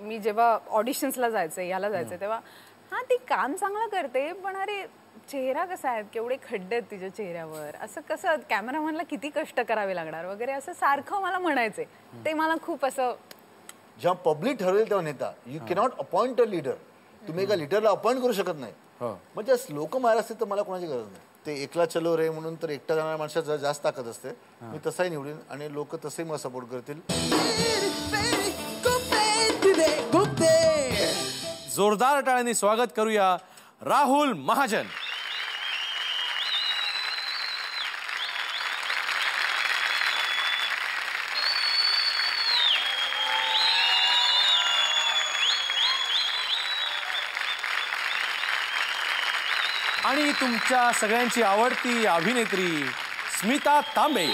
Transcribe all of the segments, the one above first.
मी जेव्हा ऑडिशन्सला जायचे याला जायचे तेव्हा हा ती काम चांगलं करते पण अरे चेहरा कसा आहे, केवढे खड्डे आहेत तिच्या चेहऱ्यावर, असं कसं कॅमेरामॅनला किती कष्ट करावे लागणार वगैरे असं सारखं मला म्हणायचे. ते मला खूप असं जेव्हा पब्लिक ठरवेल तेव्हा नेता. You cannot appoint a leader. तुम्ही एका लीडरला अपॉइंट करू शकत नाही. म्हणजे लोक मारा असते तर मला कोणाची गरज नाही. ते एकला चलो रे म्हणून तर एकटा जाणाऱ्या माणसात जास्त ताकद असते. मी तसाही निवडीन आणि लोक तसेही मला सपोर्ट करतील. जोरदार टाळ्यांनी स्वागत करूया राहुल महाजन. आणि तुमच्या सगळ्यांची आवडती अभिनेत्री स्मिता तांबे.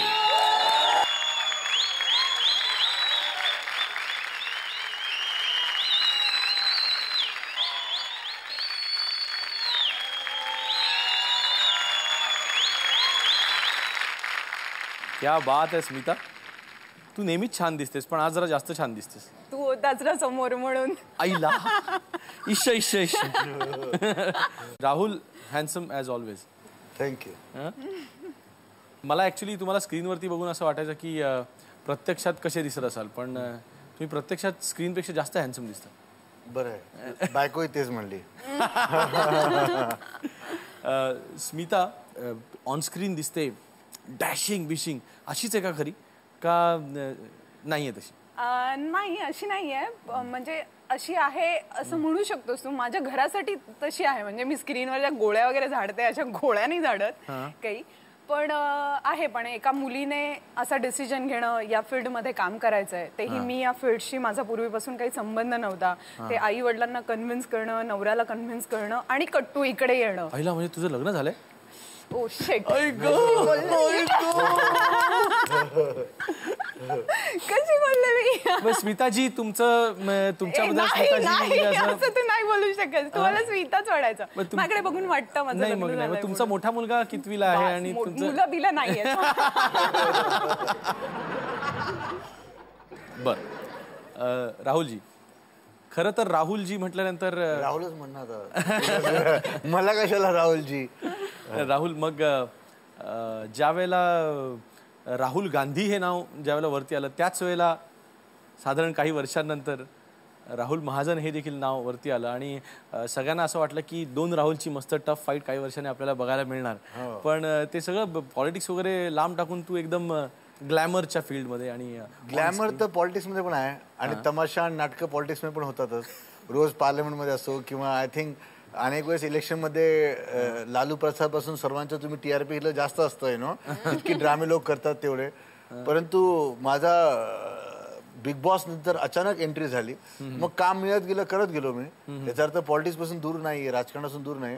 क्या बात आहे स्मिता, तू नेहमीच छान दिसतेस पण आज जरा जास्त छान दिसतेस. तू होताच ना समोर म्हणून. आईला इश इश इश. Rahul handsome as always. Thank you. मला ॲक्च्युली तुम्हाला स्क्रीनवरती बघून असं वाटायचं की प्रत्यक्षात कसे दिसत असाल, पण तुम्ही प्रत्यक्षात स्क्रीनपेक्षा जास्त हँडसम दिसता. बरं आहे, बायकोही तेच म्हणली. स्मिता ऑन स्क्रीन दिसते डॅशिंग बिशिंग, अशीच आहे का खरी का नाही आहे तशी? नाही अशी नाही आहे, म्हणजे अशी आहे असं म्हणू शकतोस तू. माझ्या घरासाठी तशी आहे, म्हणजे मी स्क्रीनवर ज्या गोळ्या वगैरे झाडते अशा गोळ्या नाही झाडत काही, पण आहे. पण एका मुलीने असा डिसिजन घेणं, या फील्डमध्ये काम करायचंय, तेही मी या फील्डशी माझा पूर्वीपासून काही संबंध नव्हता. ते आई वडिलांना कन्व्हिन्स करणं, नवऱ्याला कन्व्हिन्स करणं आणि कट्टू इकडे येणं. पहिला म्हणजे तुझं लग्न झालंय? Oh shit. कशी बोलले मी? स्मिताजी तुमच्याबद्दल असं तू नाही बोलू शकत. तुम्हाला स्मिताच वाटायचं. माझ्याकडे बघून वाटतं माझं लग्न झालंय. तुमचा मोठा मुलगा कितवीला आहे? आणि मुलं बिला नाहीये. बर राहुलजी, खरं तर राहुलजी म्हटल्यानंतर राहुलच म्हणणार मला कशाला राहुलजी. राहुल, मग ज्या वेळेला राहुल गांधी हे नाव ज्या वेळेला वरती आलं त्याच वेळेला साधारण काही वर्षांनंतर राहुल महाजन हे देखील नाव वरती आलं आणि सगळ्यांना असं वाटलं की दोन राहुलची मस्त टफ फाईट काही वर्षांनी आपल्याला बघायला मिळणार. पण ते सगळं पॉलिटिक्स वगैरे लांब टाकून तू एकदम ग्लॅमरच्या फील्डमध्ये. आणि ग्लॅमर तर पॉलिटिक्समध्ये पण आहे आणि तमाशा नाटकं पॉलिटिक्समध्ये पण होतातच. रोज पार्लमेंटमध्ये असो किंवा आय थिंक अनेक वेळेस इलेक्शनमध्ये लालू प्रसाद पासून सर्वांचं तुम्ही टीआरपी घेतलं जास्त असतं नो, जितकी ड्रामे लोक करतात तेवढे. परंतु माझा बिग बॉस नंतर अचानक एंट्री झाली, मग काम मिळत गेलं, करत गेलो मी. याचा अर्थ पॉलिटिक्स पासून दूर नाही, राजकारणापासून दूर नाही,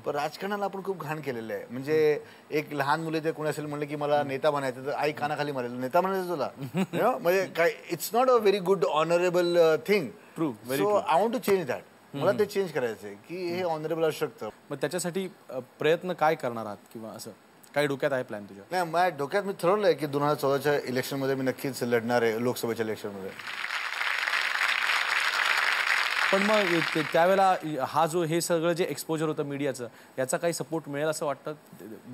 पण राजकारणाला आपण खूप घाण केलेलं आहे. म्हणजे एक लहान मुले ते कोणी असेल म्हणलं की मला नेता बनायचं तर आई कानाखाली मारेल, नेता बनायचं तुला, म्हणजे काय, it's not a very good honourable thing. So I want to change that. मला ते चेंज करायचंय की हे ऑनरेबल असू शकतं. मग त्याच्यासाठी प्रयत्न काय करणार आहात किंवा असं काही डोक्यात आहे प्लॅन तुझ्या? नाही, माझ्या डोक्यात मी ठरवलंय की 2014च्या इलेक्शनमध्ये मी नक्कीच लढणार आहे, लोकसभेच्या इलेक्शनमध्ये. पण मग त्यावेळेला हा जो हे सगळं जे एक्सपोजर होतं मीडियाचं, याचा काही सपोर्ट मिळेल असं वाटतं?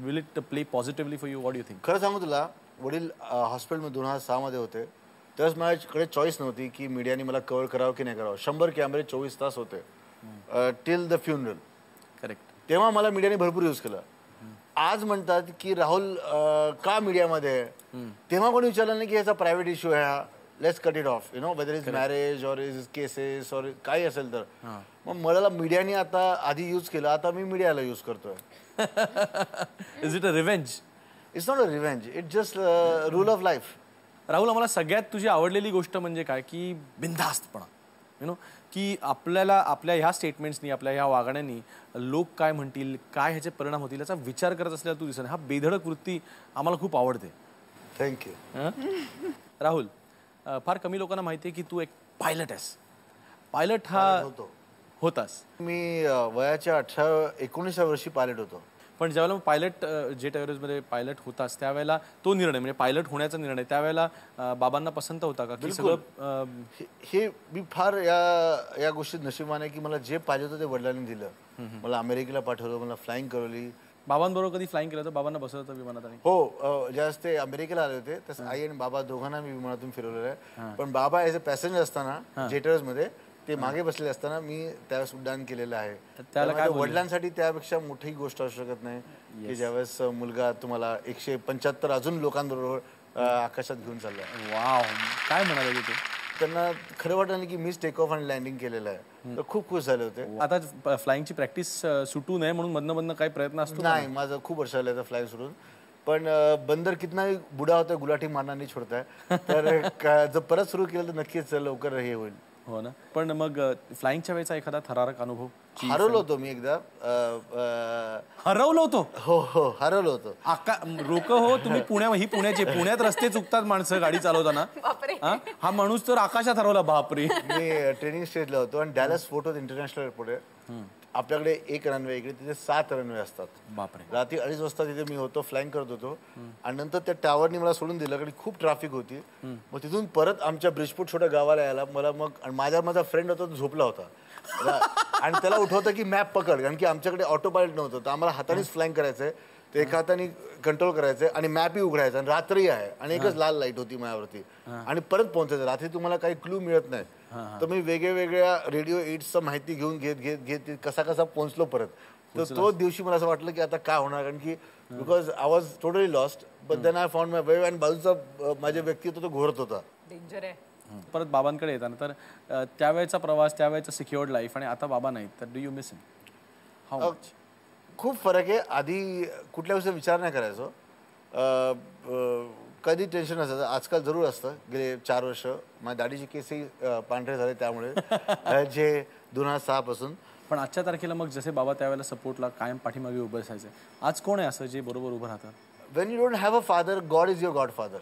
Will it play positively for you? What do you think? खरं सांगू तुला, वडील हॉस्पिटलमध्ये 2006 मध्ये होते, त्यावेळेस माझ्याकडे चॉईस नव्हती की मीडियाने मला कव्हर करावं की नाही करावं. 100 कॅमेरे 24 तास होते टिल द फ्युनरल. करेक्ट. तेव्हा मला मीडियाने भरपूर यूज केलं. आज म्हणतात की राहुल का मीडियामध्ये आहे, तेव्हा कोणी विचारलं नाही की ह्याचा प्रायव्हेट इश्यू आहे, let's cut it off, whether is marriage or is cases or काही असेल तर. मग मला मीडियाने आता आधी यूज केलं, आता मी मीडियाला यूज करतोय. Is it a revenge? It's not a revenge, it's just rule of life. Rahul, आम्हाला सगळ्यात तुझी आवडलेली गोष्ट म्हणजे काय की बिनधास्तपणा. की आपल्याला आपल्या ह्या स्टेटमेंट्सनी, आपल्या ह्या वागण्यांनी लोक काय म्हणतील, काय ह्याचे परिणाम होतील याचा विचार करत असलेला तू दिसत. हा बेधडक वृत्ती आम्हाला खूप आवडते. थँक्यू. राहुल, फार कमी लोकांना माहिती आहे की तू एक पायलट आहेस. पायलट हा होतास. मी वयाच्या 19व्या वर्षी पायलट होतो. पण ज्यावेळेला पायलट जेट एअरवेजमध्ये पायलट होतास त्यावेळेला तो निर्णय म्हणजे पायलट होण्याचा निर्णय त्यावेळेला बाबांना पसंत होता का की सगळं हे मी फार या गोष्टीत नशिबाने आहे की मला जे पाहिजे होतं ते वडिलांनी दिलं. मला अमेरिकेला पाठवलं, मला फ्लाईंग करवली. बाबांबरोबर कधी फ्लाईंग केलं तर बाबांना बसवलं होतं विमानात? आणि हो, ज्यावेळेस ते अमेरिकेला आले होते तसं आई आणि बाबा दोघांना मी विमानातून फिरवलेलं आहे. पण बाबा ॲज अ पॅसेंजर असताना जेटर्स मध्ये ते मागे बसलेले असताना मी त्यावेळेस उड्डाण केलेलं आहे. त्याला वडिलांसाठी त्यापेक्षा मोठी गोष्ट असू शकत नाही की ज्यावेळेस मुलगा तुम्हाला 175 अजून लोकांबरोबर आकाशात घेऊन चाललाय. वाव, काय म्हणाले ते? त्यांना खरं वाटलं की मीच टेक ऑफ आणि लँडिंग केलेलं आहे, तर खूप खुश झाले होते. आता फ्लाईंगची प्रॅक्टिस सुटू नये म्हणून मधनं काही प्रयत्न असतो? नाही, माझं खूप वर्ष आलं फ्लाईंग सुरून. पण बंदर कितना बुडा होता गुलाठी मारना नाही छोडताय, तर जर परत सुरू केलं तर नक्कीच लवकर हे होईल. हो ना. पण मग फ्लाईंगच्या वेळेचा एखादा थरारक अनुभव? हरवलो होतो मी एकदा. हरवलो होतो? हो हो, हरवलो होतो. रोक हो, तुम्ही पुण्यात रस्ते चुकतात माणसं गाडी चालवताना. हा माणूस तर आकाशात हरवला. बापरे. मी ट्रेनिंग स्टेजला होतो आणि डॅलस फोर्ट होत इंटरनॅशनल एअरपोर्ट आहे. आपल्याकडे 1 रनवे, इकडे तिथे 7 रनवे असतात. बापरे. रात्री 2:30 वाजता तिथे मी होतो, फ्लाईंग करत होतो आणि नंतर त्या टावरनी मला सोडून दिलं कारण खूप ट्रॅफिक होती. मग तिथून परत आमच्या ब्रिजपूट छोट्या गावाला यायला मला मग माझा फ्रेंड होता तो झोपला होता आणि त्याला उठवतं की मॅप पकड, कारण की आमच्याकडे ऑटो पायलट नव्हतं, तर आम्हाला हातानेच फ्लाईंग करायचंय, ते एका हाताने कंट्रोल करायचंय आणि मॅपही उघडायचा आणि रात्री आहे आणि एकच लाल लाईट होती माझ्यावरती आणि परत पोहोचायचं. रात्री तुम्हाला काही क्लू मिळत नाही, तर मी वेगवेगळ्या रेडिओ एड्सचं माहिती घेऊन घेत कसा पोहोचलो परत. तर तो दिवशी मला असं वाटलं की आता काय होणार, कारण की because I was totally lost, but then I found my way आणि बाजूचा माझे व्यक्ती होता तो घोरत होता. डेंजर आहे. परत बाबांकडे येताना तर त्यावेळेचा प्रवास, त्यावेळेचा सिक्युअर्ड लाईफ आणि आता बाबा नाहीत, तर do you miss him? How much? खूप फरक आहे. आधी कुठल्या गोष्टी विचार नाही करायचो, कधी टेन्शन नसायचं. आजकाल जरूर असतं. गेले 4 वर्ष माझ्या दाढीचे केसही पांढरे झाले त्यामुळे जे 2006 पासून. पण आजच्या तारखेला मग जसे बाबा त्यावेळेला सपोर्टला कायम पाठीमागे उभं असायचे, आज कोण आहे असं जे बरोबर उभं राहतं? Wien you don't have a father, God is your godfather.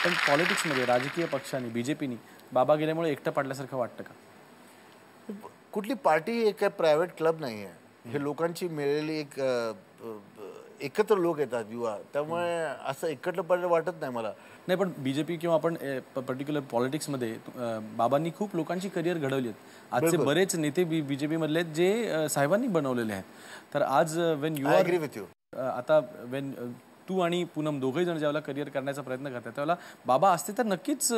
पण पॉलिटिक्समध्ये राजकीय पक्षांनी, बीजेपीनी बाबा गेल्यामुळे एकटं पडल्यासारखं वाटतं का? कुठली पार्टी एक काय प्रायव्हेट क्लब नाही आहे, हे लोकांची मिळालेली एकत्र लोक येतात युवा, त्यामुळे असं एकत्र पडलं वाटत नाही मला. नाही, पण बीजेपी किंवा आपण पर्टिक्युलर पॉलिटिक्समध्ये बाबांनी खूप लोकांची करिअर घडवली आहेत. आजचे बरेच नेते बीजेपी मधले आहेत जे साहेबांनी बनवलेले आहेत. तर आज when you agree with you, आता वेन तू आणि पूनम दोघे जण ज्यावेळेला करिअर करण्याचा प्रयत्न करतात त्यावेळेला बाबा असते तर नक्कीच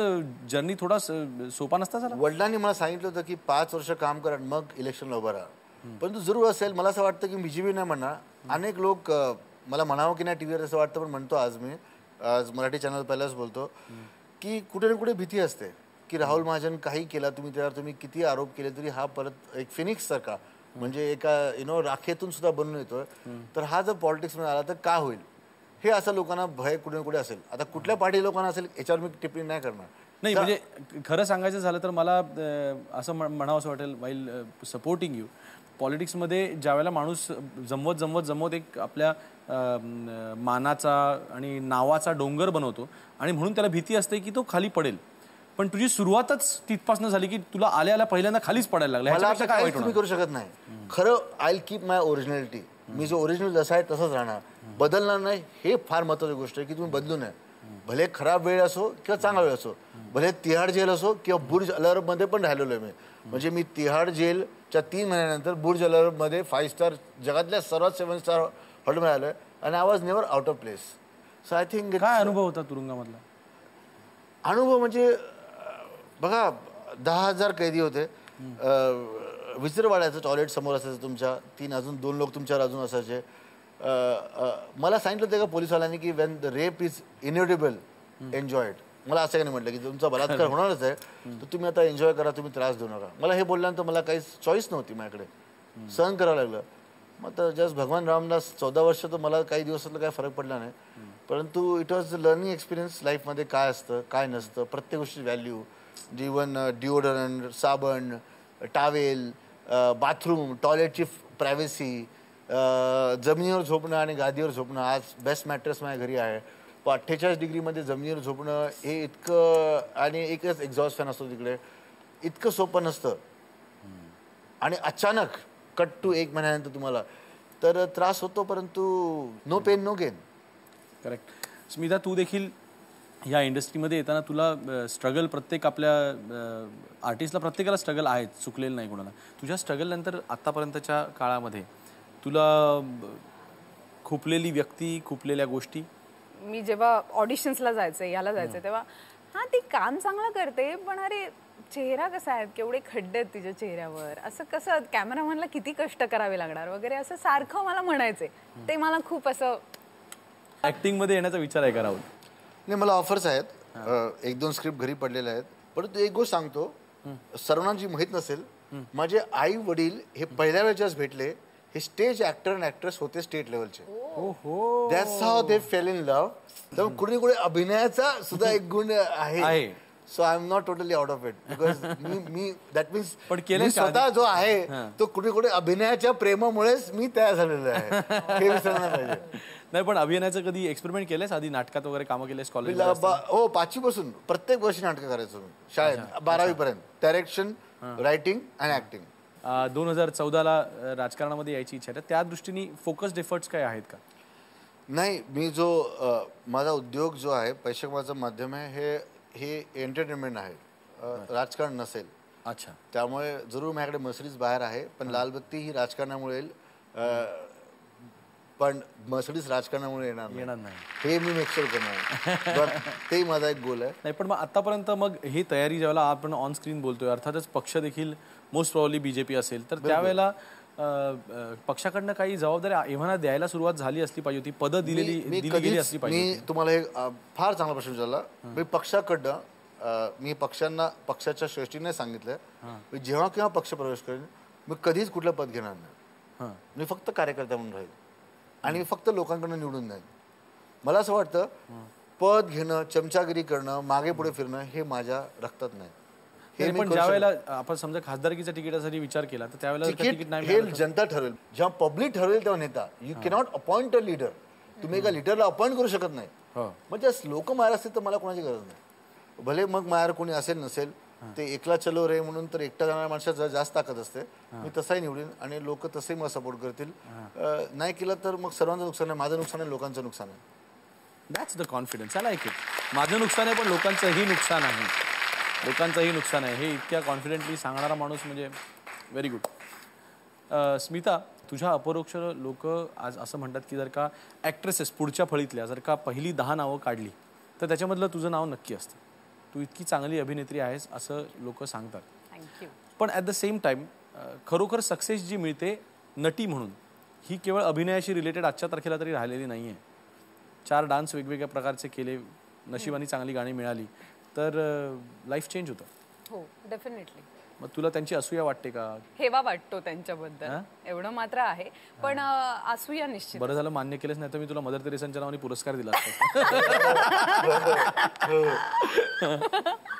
जर्नी थोडा सोपा नसता झाला. वडिलांनी मला सांगितलं होतं की 5 वर्ष काम करा मग इलेक्शनला उभं राहा. परंतु जरूर असेल, मला असं वाटतं की बीजेपी नाही म्हणणार, अनेक लोक मला म्हणावं की नाही टीव्हीवर असं वाटतं, पण म्हणतो आज मराठी चॅनल पहिलाच बोलतो की कुठे ना कुठे भीती असते की राहुल महाजन काही केला, तुम्ही किती आरोप केले तरी हा परत एक फिनिक्स सारखा म्हणजे एका राखेतून सुद्धा बनून येतोय, तर हा जर पॉलिटिक्समध्ये आला तर का होईल, हे असं लोकांना भय कुठे ना कुठे असेल. आता कुठल्या पार्टी लोकांना असेल याच्यावर मी टिप्पणी नाही करणार. नाही, म्हणजे खरं सांगायचं झालं तर मला असं म्हणावं असं वाटेल, वाईल सपोर्टिंग यू, पॉलिटिक्समध्ये ज्यावेळेला माणूस जमवत एक आपल्या मानाचा आणि नावाचा डोंगर बनवतो आणि म्हणून त्याला भीती असते की तो खाली पडेल, पण तुझी सुरुवातच तिथपासून झाली की तुला आल्या पहिल्यांदा खालीच पडायला लागला. काय तुम्ही करू शकत नाही. खरं I will keep my originality, मी जो ओरिजिनल जसा आहे तसंच राहणार, बदलणार नाही. हे फार महत्त्वाची गोष्ट आहे की तुम्ही बदलू नये. भले खराब वेळ असो किंवा चांगला वेळ असो, भले तिहाड जेल असो किंवा बुर्ज अल अरबमध्ये पण राहिलेलो आहे मी. म्हणजे मी तिहाड जेलच्या 3 महिन्यानंतर बुर्ज अल अरबमध्ये 5 स्टार जगातल्या सर्वात 7 स्टार हॉटेलमध्ये आलोय आणि I was never out of place. So I think. काय अनुभव होता तुरुंगामधला? अनुभव म्हणजे बघा, 10,000 कैदी होते, विचित्रवाड्याचं टॉयलेट समोर असायचं तुमच्या, 2 लोक तुमच्यावर अजून असायचे. मला सांगितलं होतं का पोलिसवाल्यांनी की Wien the rape is inevitable enjoyed. मला असं काही म्हटलं की तुमचा बलात्कार होणारच आहे, तर तुम्ही आता एन्जॉय करा, तुम्ही त्रास देऊ नका. मला हे बोलल्यानंतर मला काही चॉईस नव्हती माझ्याकडे, सहन करावं लागलं. मग तर जस्ट भगवान रामदास 14 वर्ष, तर मला काही दिवसातलं काही फरक पडला नाही, परंतु इट वॉज लर्निंग एक्सपिरियन्स लाईफमध्ये काय असतं काय नसतं, प्रत्येक गोष्टी व्हॅल्यू, इवन डिओडरंट, साबण, टावेल, बाथरूम, टॉयलेटची प्रायव्हसी, जमिनीवर झोपणं आणि गादीवर झोपणं. आज बेस्ट मॅट्रेस माझ्या घरी आहे. 48 डिग्रीमध्ये जमिनीवर झोपणं हे इतकं, आणि एकच एक्झॉस्ट फॅन असतो तिकडे, इतकं सोपं नसतं. आणि अचानक कट टू 1 महिन्यानंतर तुम्हाला, तर त्रास होतो, परंतु no pain no gain. Correct. Smita, तू देखील या इंडस्ट्रीमध्ये येताना तुला स्ट्रगल, प्रत्येक आपल्या आर्टिस्टला प्रत्येकाला स्ट्रगल आहे, चुकलेलं नाही कोणाला. तुझ्या स्ट्रगल नंतर आत्तापर्यंतच्या काळामध्ये तुला खुपलेली व्यक्ती, खुपलेल्या गोष्टी? मी जेव्हा ऑडिशन्सला जायचंय, याला जायचंय, तेव्हा हा ती काम चांगलं करते, पण अरे चेहरा कसा आहे, केवढे खड्डे आहेत तिच्या चेहऱ्यावर, असं कसं कॅमेरामॅनला किती कष्ट करावे लागणार वगैरे असं सारखं मला म्हणायचंय. ते मला खूप असं. ऍक्टिंग मध्ये येण्याचा विचार आहे का राहुल? नाही, मला ऑफर्स आहेत, 1-2 स्क्रिप्ट घरी पडलेले आहेत. परंतु एक गोष्ट सांगतो, सर्वांना जी माहीत नसेल, माझे आई वडील हे पहिल्या वेळेस भेटले, हे स्टेज ऍक्टर अँड ऍक्ट्रेस होते स्टेट लेवलचे. That's how they fail in love. तर कुणी कुणी अभिनयाचा सुद्धा एक गुण आहे. So I am not totally out of it, because me that means स्वतः जो आहे तो कुठे कुठे अभिनयाच्या प्रेमामुळेच मी तयार झालेलो आहे, हे विसरणार पाहिजे. नाही, पण अभिनयाचं कधी एक्सपेरिमेंट केलंयस? आधी नाटकात वगैरे कामं केलेस कॉलेज? हो, 5वी पासून प्रत्येक वर्षी नाटकं करायचो मी शाळेत, 12वी पर्यंत. डायरेक्शन, रायटिंग आणि ऍक्टिंग. 2014ला राजकारणामध्ये यायची इच्छा आहे, त्या दृष्टीने फोकस्ड एफर्ट्स काय आहेत का? नाही, मी जो माझा उद्योग जो आहे, पैसे कमवायचं माध्यम आहे, हे एंटरटेनमेंट आहे, राजकारण नसेल. अच्छा. त्यामुळे जरूर माझ्याकडे मर्सिडीज बाहेर आहे, पण लालबत्ती ही राजकारणामुळे येईल, पण मर्सिडीज राजकारणामुळे येणार नाही, हे मी मेक शुअर करणार. ते माझा एक गोल आहे. नाही, पण मग आतापर्यंत मग ही तयारी ज्यावेळेला आपण ऑन स्क्रीन बोलतोय, अर्थातच पक्ष देखील मोस्ट प्रॉब्ली बीजेपी असेल, तर त्यावेळेला पक्षाकडनं काही जबाबदारी एव्हाना द्यायला सुरुवात झाली असली पाहिजे होती, पदं दिली गेली असली पाहिजे. मी तुम्हाला एक फार चांगला प्रश्न विचारला. मी पक्षाकडनं, मी पक्षाच्या श्रेष्ठीने सांगितलं, मी जेव्हा केव्हा पक्ष प्रवेश करेन, मी कधीच कुठलं पद घेणार नाही. मी फक्त कार्यकर्ता म्हणून राहील आणि मी फक्त लोकांकडनं निवडून जाईन. मला असं वाटतं, पद घेणं, चमचागिरी करणं, मागे पुढे फिरणं हे माझ्या रक्तात नाही. पण ज्या वेळेला आपण समजा खासदारकीच्या तिकिटासाठी विचार केला, तर त्यावेळेला तिकीट नाही, हे जनता ठरवेल. जेव्हा पब्लिक ठरवेल तेव्हा नेता. You cannot appoint a leader. तुम्ही एका लीडरला अपॉइंट करू शकत नाही. म्हणजे लोक मायर असतील तर मला कोणाची गरज नाही. भले मग मायर कोणी असेल नसेल, ते एकला चलो रे म्हणून तर एकटा जाणाऱ्या माणसात जास्त ताकद असते. मी तसाही निवडीन आणि लोक तसंही मला सपोर्ट करतील. नाही केलं तर मग सर्वांचं नुकसान आहे, माझं नुकसान आहे, लोकांचं नुकसान आहे. That's the confidence. I like it. माझं नुकसान आहे पण लोकांचंही नुकसान आहे, लोकांचंही नुकसान आहे, हे इतक्या कॉन्फिडेंटली सांगणारा माणूस म्हणजे व्हेरी गुड. स्मिता, तुझ्या अपरोक्ष लोक आज असं म्हणतात की जर का ॲक्ट्रेसेस पुढच्या फळीतल्या जर का पहिली 10 नावं काढली तर त्याच्यामधलं तुझं नाव नक्की असतं. तू इतकी चांगली अभिनेत्री आहेस असं लोक सांगतात. थँक्यू. पण ॲट द सेम टाईम खरोखर सक्सेस जी मिळते नटी म्हणून, ही केवळ अभिनयाशी रिलेटेड आजच्या तारखेला तरी राहिलेली नाही आहे. 4 डान्स वेगवेगळ्या प्रकारचे केले, नशिबाने चांगली गाणी मिळाली तर लाईफ चेंज होतं. हो, डेफिनेटली. मग तुला त्यांची असूया वाटते का? हेवा वाटतो त्यांच्याबद्दल, एवढं मात्र आहे. पण असूया निश्चित. बरं झालं मान्य केलंच, नाही तर मी तुला मदर तेरेसांच्या नावाने पुरस्कार दिला असता.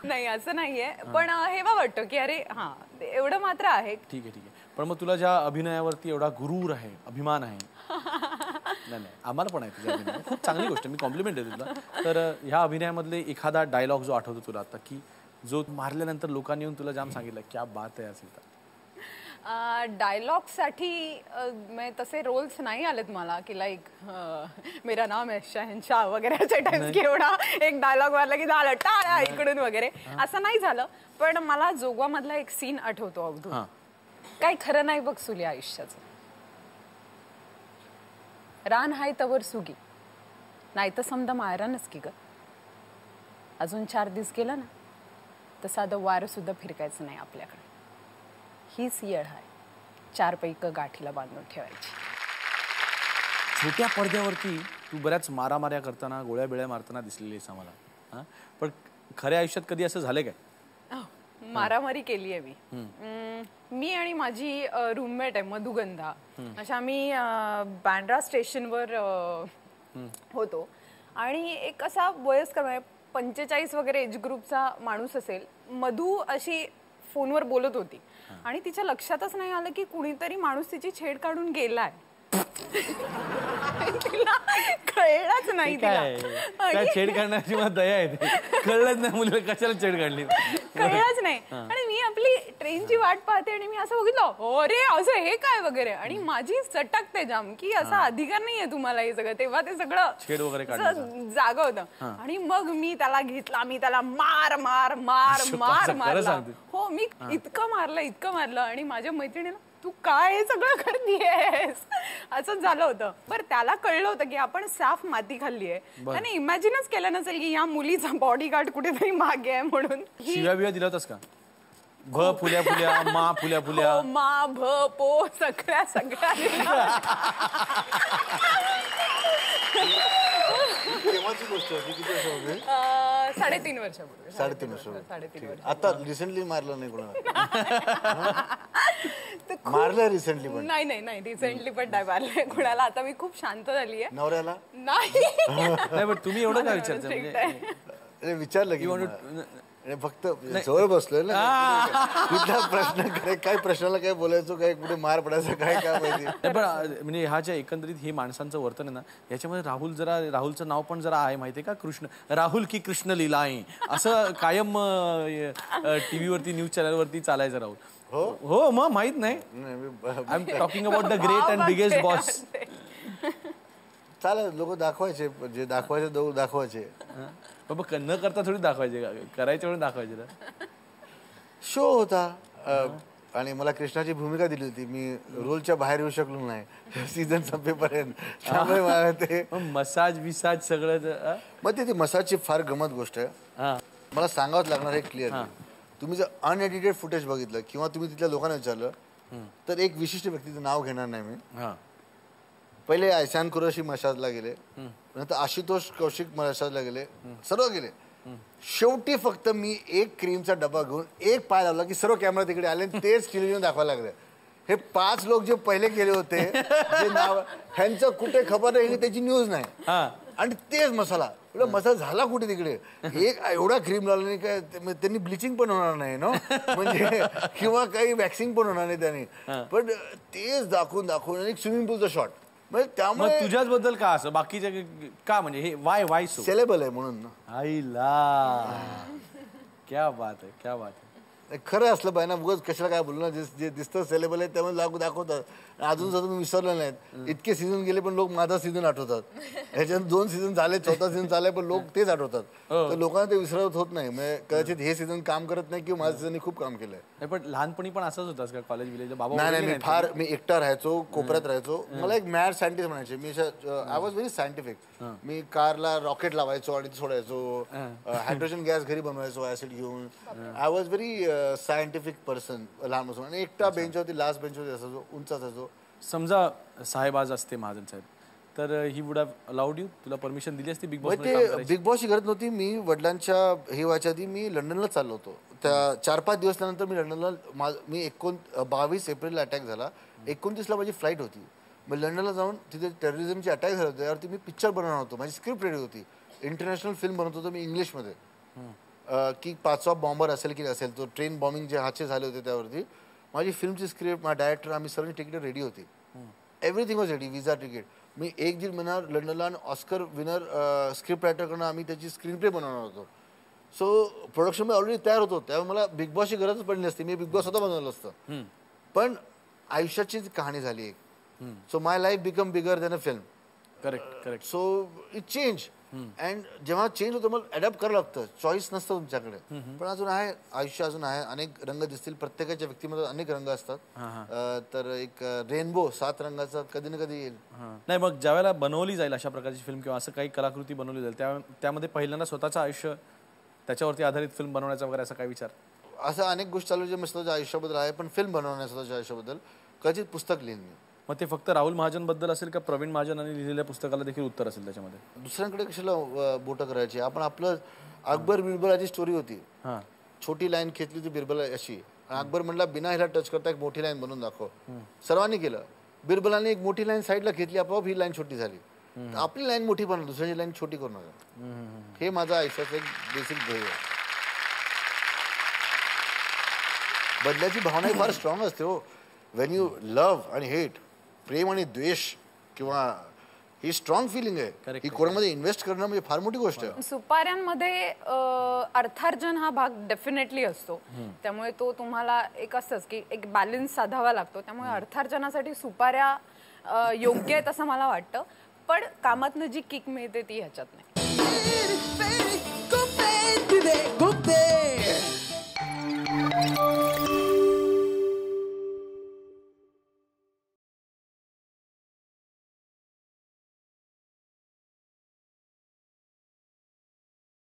नाही, असं नाहीये, पण हेवा वाटतो की अरे हा, एवढं मात्र आहे. ठीक आहे, ठीक आहे. पण मग तुला ज्या अभिनयावरती एवढा गुरूर आहे, अभिमान आहे, नाही आम्हाला पण आहे तुझ्या अभिनय, खूप चांगली गोष्ट, मी कॉम्प्लिमेंट देते तुला. तर ह्या अभिनयामधले एखादा डायलॉग जो आठवतो तुला आता, की जो मारल्यानंतर लोकांनी येऊन तुला जाम सांगितलं क्या बात आहे असेल तर? डायलॉगसाठी तसे रोल्स नाही आलेत मला की लाईक मेरा नाम है शहनशाह वगैरे अशा टाइप्स, की एवढा एक डायलॉग मारला की झालं टाळ्या इकडून वगैरे, असं नाही झालं. पण मला जोगवा मधला एक सीन आठवतो अवधूत. काही खरं नाही बघ सुल्या आयुष्याचं, रान हाय तवर सुगी, नाही तर समजा मायरानच की ग. अजून 4 दिवस गेला ना तर साधं वारं सुद्धा फिरकायचं नाही आपल्याकडे. हीच येळ आहे 4 पैकी गाठीला बांधून ठेवायची. छोट्या पडद्यावरती तू बऱ्याच मारामाऱ्या करताना, गोळ्या बिळ्या मारताना दिसलेली आहेस आम्हाला, पण खऱ्या आयुष्यात कधी असं झालंय काय? मारामारी केली आहे मी आणि माझी रूममेट आहे मधुगंधा, अशा आम्ही बँड्रा स्टेशनवर होतो आणि एक असा वयस्कर 45 वगैरे एज ग्रुपचा माणूस असेल, मधू अशी फोनवर बोलत होती आणि तिच्या लक्षातच नाही आलं की कुणीतरी माणूस तिची छेड काढून गेलाय. तिला कळलंच नाही. छेड काढण्याची मला दया येते, कळलंच नाही मुलीला कशाला छेड काढली. कळलंच नाही. आणि मी आपली ट्रेनची वाट पाहते आणि मी असं बघितलं, अरे असं हे काय वगैरे, आणि माझी सटकते जाम की असा अधिकार नाहीये तुम्हाला हे सगळं. तेव्हा ते छेड वगैरे सगळं जाग होतं. आणि मग मी त्याला घेतला, मी त्याला मार मार मार मार मारला. हो, मी इतकं मारलं आणि माझ्या मैत्रिणीला, तू काय हे सगळं करतेयस, असं झालं होतं. पण त्याला कळलं होतं की आपण साफ माती खाल्ली आहे. त्याने इमॅजिनच केलं नसेल की या मुलीचा बॉडी गार्ड कुठेतरी मागे आहे म्हणून. शिव्या बिव्या दिला होतास का? भ फुल्या फुल्या, मा फुल्या फुल्या, मा भ पो सगळ्या तेव्हाची गोष्ट होती. किती वर्षापूर्वी? 3.5 वर्षापूर्वी. 3.5 वर्ष. आता रिसेंटली मारलं नाही कोणाला? मारलं रिसेंटली पण? नाही रिसेंटली पण नाही मारलंय कुणाला. आता मी खूप शांत झाली आहे. नवऱ्याला नाही. पण तुम्ही एवढं काय विचारता? म्हणजे विचारलं की फक्त जवळ बसलोय ना, कुठला प्रश्न काय प्रश्नाला काय बोलायचो, काय कुठे मार पडायचं काय माहिती. पण म्हणजे ह्या ज्या एकंदरीत हे माणसांचं वर्तन आहे ना, याच्यामध्ये राहुलचं नाव पण जरा आहे माहितीये का, कृष्ण राहुल की कृष्ण लीला आहे असं कायम टीव्ही वरती न्यूज चॅनल वरती चालायचं. राहुल हो मग माहित नाही. I am talking about the great and biggest boss. चालेल, लोक दाखवायचे जे दाखवायचे दाखवायचे. बाबा न करता थोडी दाखवायचे, करायचे म्हणून दाखवायचे ना. शो होता आणि मला कृष्णाची भूमिका दिली होती. मी रोलच्या बाहेर येऊ शकलो नाही सीझन संपेपर्यंत. त्यामुळे मला ते मसाज विसाज सगळं. मग ती मसाजची फार गमत गोष्ट आहे. मला सांगावंच लागणार हे क्लिअर. तुम्ही जर अनएडिटेड फुटेज बघितलं किंवा तुम्ही तिथल्या लोकांना विचारलं तर एक विशिष्ट व्यक्तीचं नाव घेणार नाही मी. पहिले ऐशान कुरेशी मसाजला गेले, नंतर आशुतोष कौशिक मसाजला गेले, सर्व गेले. शेवटी फक्त मी एक क्रीमचा डबा घेऊन एक पाय लावला की सर्व कॅमेरा तिकडे आले, तेच टेलिव्हिजन दाखवायला लागले. हे 5 लोक जे पहिले गेले होते, जे नाव ह्यांचं कुठे खबर नाही, त्याची न्यूज नाही. आणि तेच मसाला झाला कुठे तिकडे. एक एवढा क्रीम लावला नाही काय, त्यांनी ब्लिचिंग पण होणार नाही ना, म्हणजे किंवा काही वॅक्सिंग पण होणार नाही त्यांनी. पण तेच दाखवून एक स्विमिंग पूलचा शॉट. म्हणजे त्यामुळे तुझ्याच बद्दल का असं, बाकीच्या का, म्हणजे हे वाय सेलेबल आहे म्हणून ना. आईला क्या बात आहे, क्या बात आहे. खरं असलं पाहिजे ना, उगाच कशाला काय बोलू ना. जे दिसतं सेलेबल आहे त्यामुळे दाखवतात. अजून सुद्धा तुम्ही विसरले नाहीत. इतके सीझन गेले पण लोक माझा सीझन आठवतात. ह्याच्यात 2 सीझन झाले, 4था सीझन चाललाय पण लोक तेच आठवतात. तर लोकांना ते विसरत होत नाही. म्हणजे कदाचित हे सीझन काम करत नाही किंवा माझ्या सीझननी खूप काम केलंय. पण लहानपणी पण असंच होतास का कॉलेज विलेज? नाही, मी एकटा राहायचो, कोपऱ्यात राहायचो. मला एक मॅड सायंटिस्ट म्हणायचे. मी आय वॉज व्हेरी सायंटिफिक. मी कारला रॉकेट लावायचो आणि सोडायचो. हायड्रोजन गॅस घरी बनवायचो ऍसिड घेऊन. I was very scientific person लहानपासून. आणि एकटा बेंचवरती, लास्ट बेंचवरती असायचो, उंच असायचो. समजा साहेब आज असते महाजन साहेब, तर he would have allowed you, तुला परमिशन दिली असती बिग बॉस? बिग बॉसची गरज नव्हती. मी वडिलांच्या हे व्हायच्या आधी मी लंडनला चाललो होतो. त्या 4-5 दिवस त्यानंतर मी लंडनला, मी 22 एप्रिलला अटॅक झाला. 29ला माझी फ्लाईट होती. मग लंडनला जाऊन तिथे टेररिझमची अटॅक झाले होते. त्यावरती मी पिक्चर बनवणार होतो. माझी स्क्रिप्ट रेडी होती. इंटरनॅशनल फिल्म बनवत होतो मी इंग्लिशमध्ये, की 5वा बॉम्बर असेल की नसेल, तो ट्रेन बॉम्बिंग जे हाचे झाले होते त्यावरती. माझी फिल्मची स्क्रिप्ट, माझा डायरेक्टर, आम्ही सर्व तिकीट रेडी होती. Everything was ready. Visa, ticket. मी 1-1.5 महिना लंडनला आणि ऑस्कर विनर स्क्रिप्ट रायटरकडनं आम्ही त्याची स्क्रीन प्ले बनवणार होतो. सो प्रोडक्शन मी ऑलरेडी तयार होतो. त्यामुळे मला बिग बॉसची गरजच पडली नसती. मी बिग बॉस स्वतः बनवलं असतं. पण आयुष्याचीच कहाणी झाली एक. So my life become bigger than a film. Correct. So it change. And जेव्हा चेंज होतं मला अडॅप्ट करावं लागतं. चॉईस नसतं तुमच्याकडे. पण अजून आहे, आयुष्य अजून आहे. अनेक रंग दिसतील. प्रत्येकाच्या व्यक्तीमध्ये अनेक रंग असतात. तर एक रेनबो 7 रंगाचा कधी ना कधी येईल. नाही, मग ज्यावेळेला बनवली जाईल अशा प्रकारची फिल्म किंवा असं काही कलाकृती बनवली जाईल, त्यामध्ये पहिल्यांदा स्वतःचं आयुष्य त्याच्यावरती आधारित फिल्म बनवण्याचा वगैरे असा काही विचार? असं अनेक गोष्टी चालू जे मी स्वतःच्या आयुष्याबद्दल आहे. पण फिल्म बनवण्याच्या स्वतःच्या आयुष्याबद्दल कदाचित पुस्तक लिहिन मी. मग ते फक्त राहुल महाजन बद्दल असेल का प्रवीण महाजनांनी लिहिलेल्या पुस्तकाला देखील उत्तर असेल त्याच्यामध्ये? दुसऱ्यांकडे कशाला बोटं करायची. आपण आपलं अकबर बिरबलाची स्टोरी होती. छोटी लाईन खेचली होती बिरबल अशी. अकबर म्हणला बिना ह्याला टच करता एक मोठी लाईन बनवून दाखव. सर्वांनी केलं. बिरबलाने एक मोठी लाईन साईडला घेतली, आपोआप ही लाईन छोटी झाली. आपली लाईन मोठी बनवली, दुसऱ्याची लाईन छोटी करू नका. हे माझं आयुष्याचं एक बेसिक ध्येय आहे. बदल्याची भावना फार स्ट्रॉंग असते हो. वेन यू लव्ह आणि हेट, प्रेम आणि द्वेष किंवा ही स्ट्रॉंग फिलिंग आहे. ही कोणामध्ये इन्व्हेस्ट करणं म्हणजे फार मोठी गोष्ट आहे. सुपाऱ्यांमध्ये अर्थार्जन हा भाग डेफिनेटली असतो, त्यामुळे तो तुम्हाला एक असंच की एक बॅलन्स साधावा लागतो. त्यामुळे अर्थार्जनासाठी सुपाऱ्या योग्य आहेत असं मला वाटतं, पण कामातनं जी किक मिळते ती ह्याच्यात नाही.